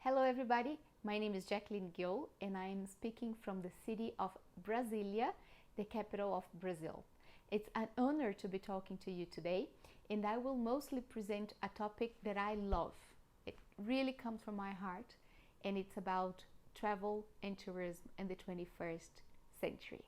Hello everybody, my name is Jaqueline Gil and I am speaking from the city of Brasília, the capital of Brazil. It's an honor to be talking to you today, and I will mostly present a topic that I love. It really comes from my heart, and it's about travel and tourism in the 21st century.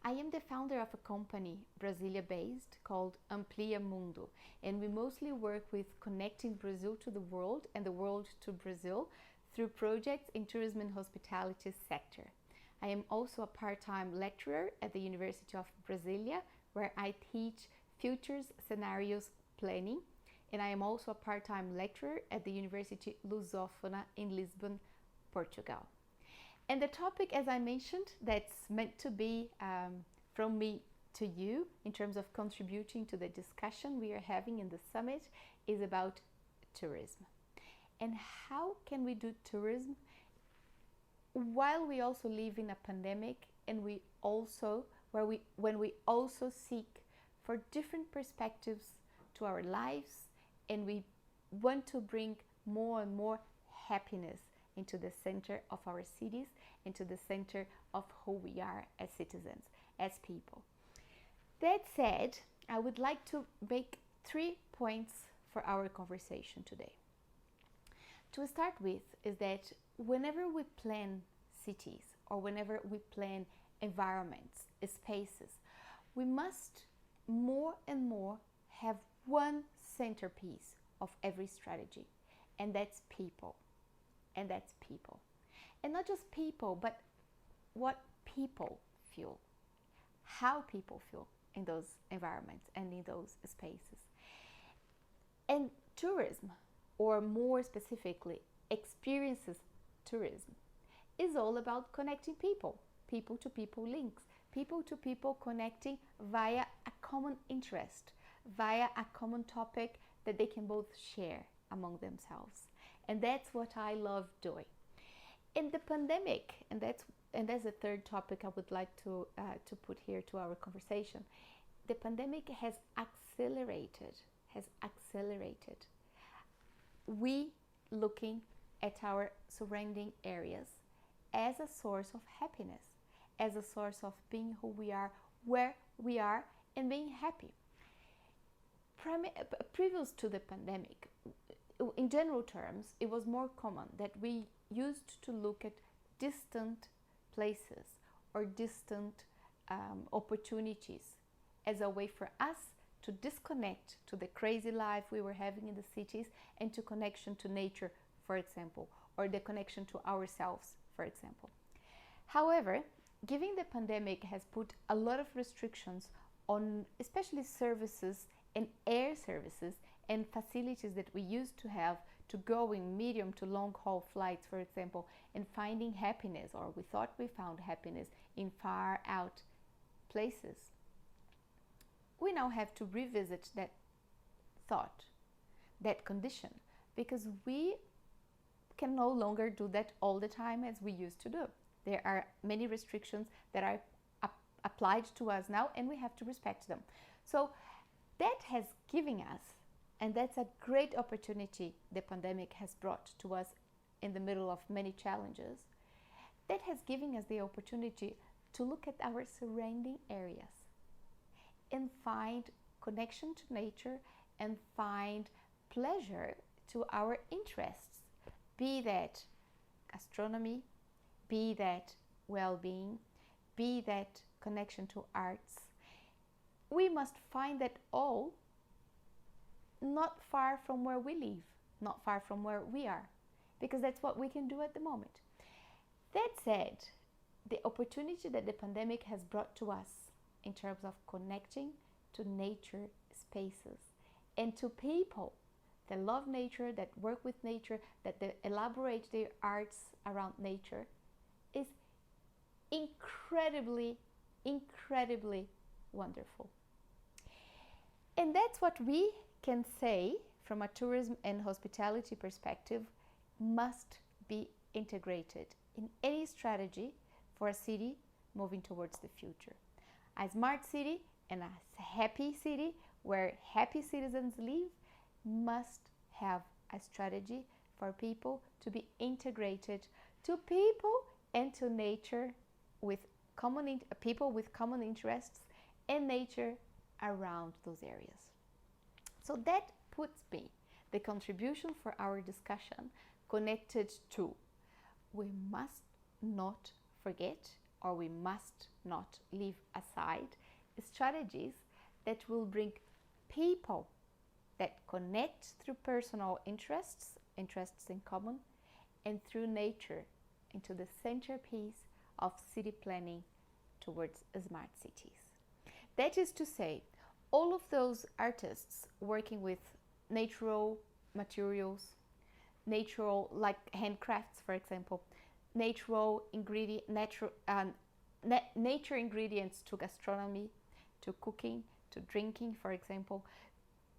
I am the founder of a company, Brasília based, called Amplia Mundo, and we mostly work with connecting Brazil to the world and the world to Brazil through projects in tourism and hospitality sector. I am also a part-time lecturer at the University of Brasília, where I teach futures scenarios planning, and I am also a part-time lecturer at the University Lusófona in Lisbon, Portugal. And the topic, as I mentioned, that's meant to be from me to you in terms of contributing to the discussion we are having in the summit is about tourism. And how can we do tourism while we also live in a pandemic, and when we also seek for different perspectives to our lives, and we want to bring more and more happiness into the center of our cities, into the center of who we are as citizens, as people. That said, I would like to make 3 points for our conversation today. To start with is that whenever we plan cities or whenever we plan environments, spaces, we must more and more have one centerpiece of every strategy, and that's people. And that's people. And not just people, but what people feel, how people feel in those environments and in those spaces. And tourism, or more specifically, experiences tourism, is all about connecting people, people to people links, people to people connecting via a common interest, via a common topic that they can both share among themselves. And that's what I love doing. In the pandemic, and that's the third topic I would like to put here to our conversation. The pandemic has accelerated. We looking at our surrounding areas as a source of happiness, as a source of being who we are, where we are, and being happy. Previous to the pandemic, in general terms, it was more common that we used to look at distant places or distant opportunities as a way for us to disconnect to the crazy life we were having in the cities and to connection to nature, for example, or the connection to ourselves, for example. However, given the pandemic has put a lot of restrictions on especially services and air services and facilities that we used to have to go in medium to long haul flights, for example, and finding happiness, or we thought we found happiness in far out places. We now have to revisit that thought, that condition, because we can no longer do that all the time as we used to do. There are many restrictions that are applied to us now, and we have to respect them. So that has given us, and that's a great opportunity the pandemic has brought to us in the middle of many challenges, that has given us the opportunity to look at our surrounding areas and find connection to nature and find pleasure to our interests, be that gastronomy, be that well-being, be that connection to arts. We must find that all not far from where we live, not far from where we are, because that's what we can do at the moment. That said, the opportunity that the pandemic has brought to us in terms of connecting to nature spaces and to people that love nature, that work with nature, that they elaborate their arts around nature is incredibly wonderful. And that's what we can say from a tourism and hospitality perspective must be integrated in any strategy for a city moving towards the future. A smart city and a happy city where happy citizens live must have a strategy for people to be integrated to people and to nature with people with common interests and nature around those areas. So that puts me the contribution for our discussion connected to we must not forget or we must not leave aside strategies that will bring people that connect through personal interests in common, and through nature into the centerpiece of city planning towards smart cities. That is to say, all of those artists working with natural materials, natural, like handcrafts, for example, nature ingredients to gastronomy, to cooking, to drinking, for example,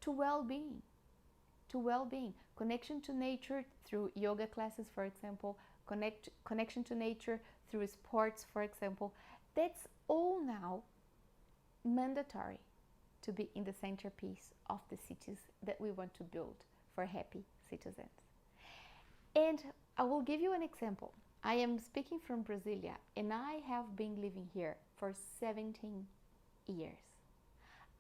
to well-being, connection to nature through yoga classes, for example, connection to nature through sports, for example. That's all now mandatory to be in the centerpiece of the cities that we want to build for happy citizens. And I will give you an example. I am speaking from Brasília, and I have been living here for 17 years.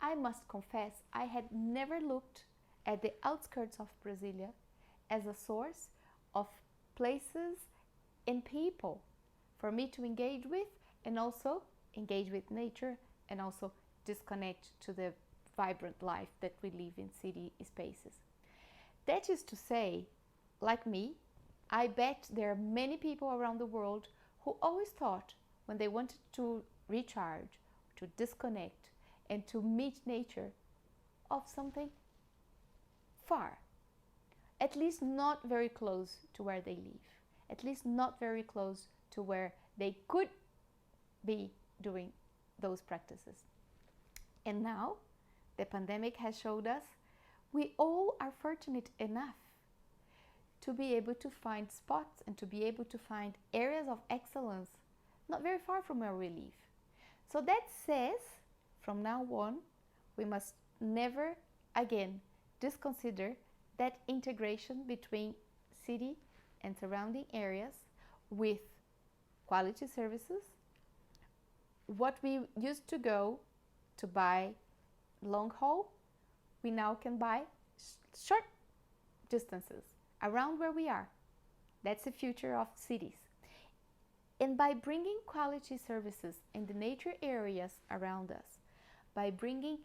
I must confess, I had never looked at the outskirts of Brasília as a source of places and people for me to engage with, and also engage with nature, and also disconnect to the vibrant life that we live in city spaces. That is to say, like me, I bet there are many people around the world who always thought when they wanted to recharge, to disconnect, and to meet nature of something far, at least not very close to where they live, at least not very close to where they could be doing those practices. And now the pandemic has showed us we all are fortunate enough to be able to find spots and to be able to find areas of excellence not very far from where we live. So that says, from now on, we must never again disconsider that integration between city and surrounding areas with quality services. What we used to go to buy long haul, we now can buy short distances around where we are. That's the future of cities. And by bringing quality services in the nature areas around us, by bringing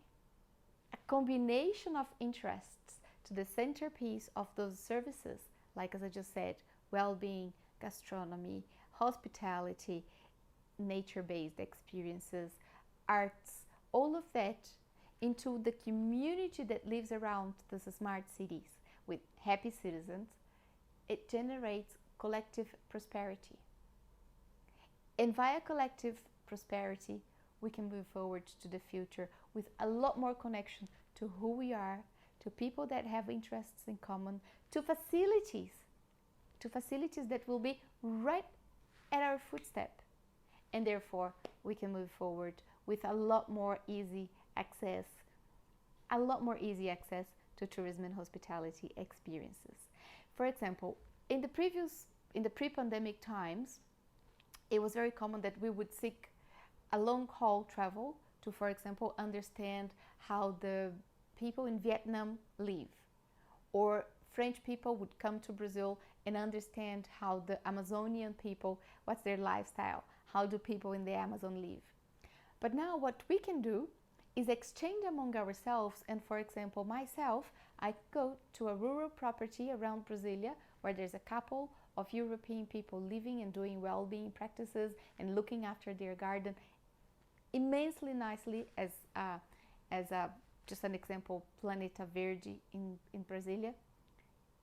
a combination of interests to the centerpiece of those services, like as I just said, well-being, gastronomy, hospitality, nature-based experiences, arts, all of that into the community that lives around those smart cities with happy citizens, it generates collective prosperity. And via collective prosperity, we can move forward to the future with a lot more connection to who we are, to people that have interests in common, to facilities that will be right at our footstep. And therefore, we can move forward with a lot more easy access to tourism and hospitality experiences. For example, in the pre-pandemic times, it was very common that we would seek a long haul travel to, for example, understand how the people in Vietnam live, or French people would come to Brazil and understand how the Amazonian people, what's their lifestyle, how do people in the Amazon live. But now what we can do is exchange among ourselves, and for example, myself, I go to a rural property around Brasília where there's a couple of European people living and doing well-being practices and looking after their garden immensely nicely as just an example, Planeta Verde in Brasília.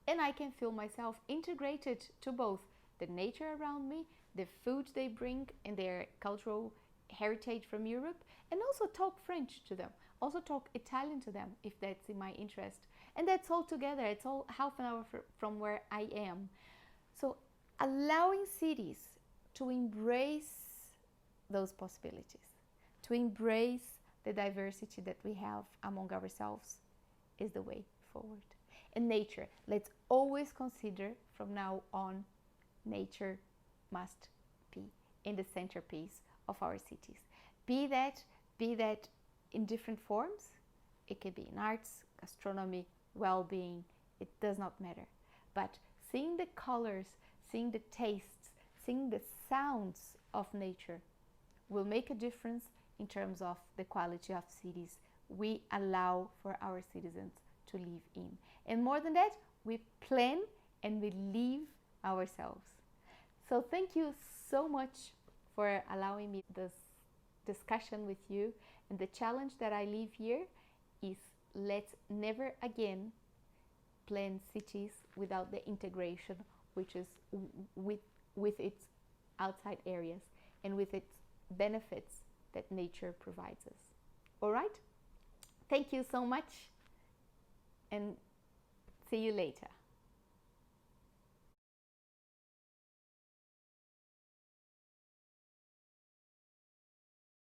And I can feel myself integrated to both the nature around me, the food they bring and their cultural heritage from Europe, and also talk French to them, also talk Italian to them if that's in my interest. And that's all together, it's all half an hour from where I am. So allowing cities to embrace those possibilities, to embrace the diversity that we have among ourselves is the way forward. and nature. Let's always consider from now on, nature must be in the centerpiece of our cities. Be that in different forms. It could be in arts, gastronomy, well-being, it does not matter. But seeing the colors, seeing the tastes, seeing the sounds of nature will make a difference in terms of the quality of cities we allow for our citizens to live in. And more than that, we plan and we live ourselves. So thank you so much for allowing me this discussion with you. And the challenge that I leave here is, let's never again plan cities without the integration, which is with its outside areas and with its benefits that nature provides us. All right? Thank you so much, and see you later.